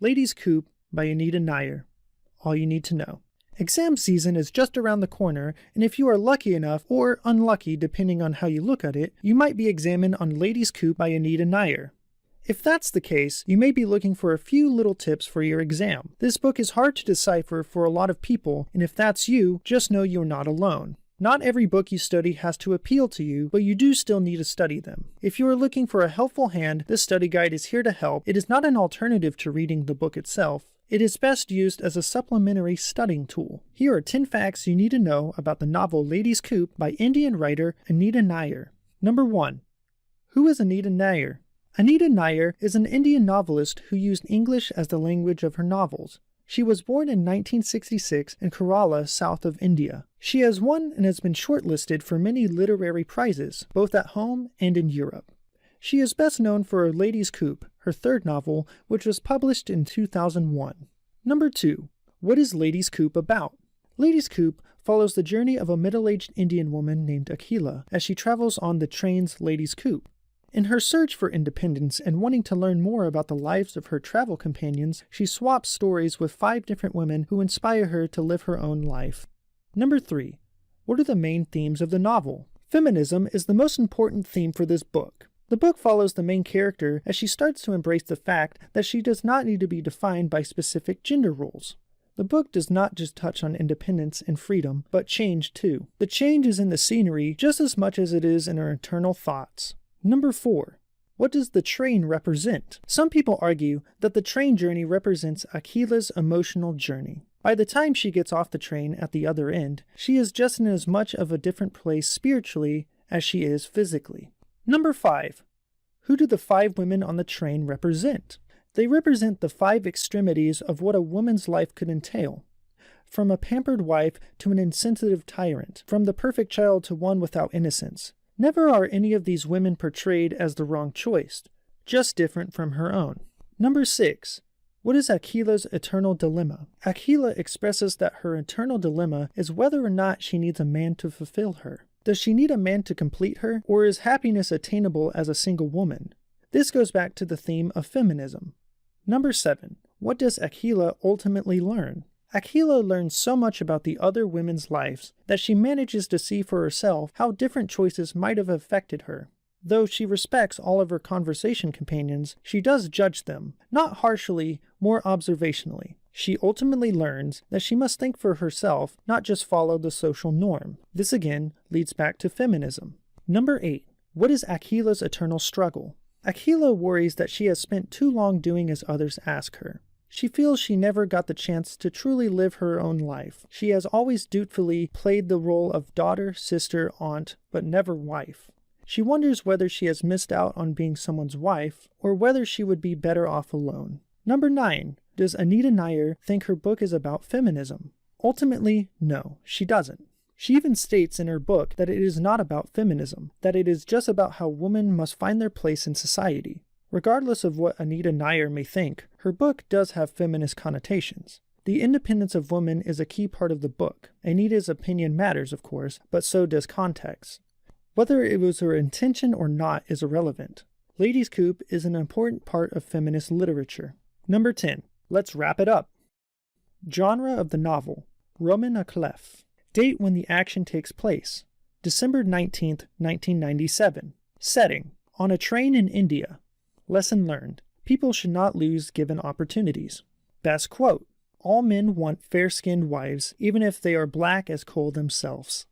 Ladies Coupe by Anita Nair. All you need to know. Exam season is just around the corner, and if you are lucky enough, or unlucky depending on how you look at it, you might be examined on Ladies Coupe by Anita Nair. If that's the case, you may be looking for a few little tips for your exam. This book is hard to decipher for a lot of people, and if that's you, just know you're not alone. Not every book you study has to appeal to you, but you do still need to study them. If you are looking for a helpful hand, this study guide is here to help. It is not an alternative to reading the book itself. It is best used as a supplementary studying tool. Here are 10 facts you need to know about the novel Ladies Coupe by Indian writer Anita Nair. Number 1. Who is Anita Nair? Anita Nair is an Indian novelist who used English as the language of her novels. She was born in 1966 in Kerala, south of India. She has won and has been shortlisted for many literary prizes, both at home and in Europe. She is best known for Ladies Coupe, her third novel, which was published in 2001. Number 2. What is Ladies Coupe about? Ladies Coupe follows the journey of a middle-aged Indian woman named Akhila as she travels on the train's Ladies Coupe. In her search for independence and wanting to learn more about the lives of her travel companions, she swaps stories with 5 different women who inspire her to live her own life. Number 3. What are the main themes of the novel? Feminism is the most important theme for this book. The book follows the main character as she starts to embrace the fact that she does not need to be defined by specific gender roles. The book does not just touch on independence and freedom, but change too. The change is in the scenery just as much as it is in her internal thoughts. Number 4. What does the train represent? Some people argue that the train journey represents Akhila's emotional journey. By the time she gets off the train at the other end, she is just in as much of a different place spiritually as she is physically. Number 5. Who do the 5 women on the train represent? They represent the 5 extremities of what a woman's life could entail. From a pampered wife to an insensitive tyrant, from the perfect child to one without innocence. Never are any of these women portrayed as the wrong choice, just different from her own. Number 6. What is Akhila's eternal dilemma? Akhila expresses that her eternal dilemma is whether or not she needs a man to fulfill her. Does she need a man to complete her, or is happiness attainable as a single woman? This goes back to the theme of feminism. Number 7. What does Akhila ultimately learn? Akhila learns so much about the other women's lives that she manages to see for herself how different choices might have affected her. Though she respects all of her conversation companions, she does judge them, not harshly, more observationally. She ultimately learns that she must think for herself, not just follow the social norm. This again leads back to feminism. Number 8. What is Akhila's eternal struggle? Akhila worries that she has spent too long doing as others ask her. She feels she never got the chance to truly live her own life. She has always dutifully played the role of daughter, sister, aunt, but never wife. She wonders whether she has missed out on being someone's wife, or whether she would be better off alone. Number 9. Does Anita Nair think her book is about feminism? Ultimately, no, she doesn't. She even states in her book that it is not about feminism, that it is just about how women must find their place in society. Regardless of what Anita Nair may think, her book does have feminist connotations. The independence of women is a key part of the book. Anita's opinion matters, of course, but so does context. Whether it was her intention or not is irrelevant. Ladies Coupe is an important part of feminist literature. Number 10. Let's wrap it up. Genre of the novel: Romanian-born. Date when the action takes place: December 19th, 1997. Setting: on a train in India. Lesson learned: people should not lose given opportunities. Best quote: all men want fair-skinned wives, even if they are black as coal themselves.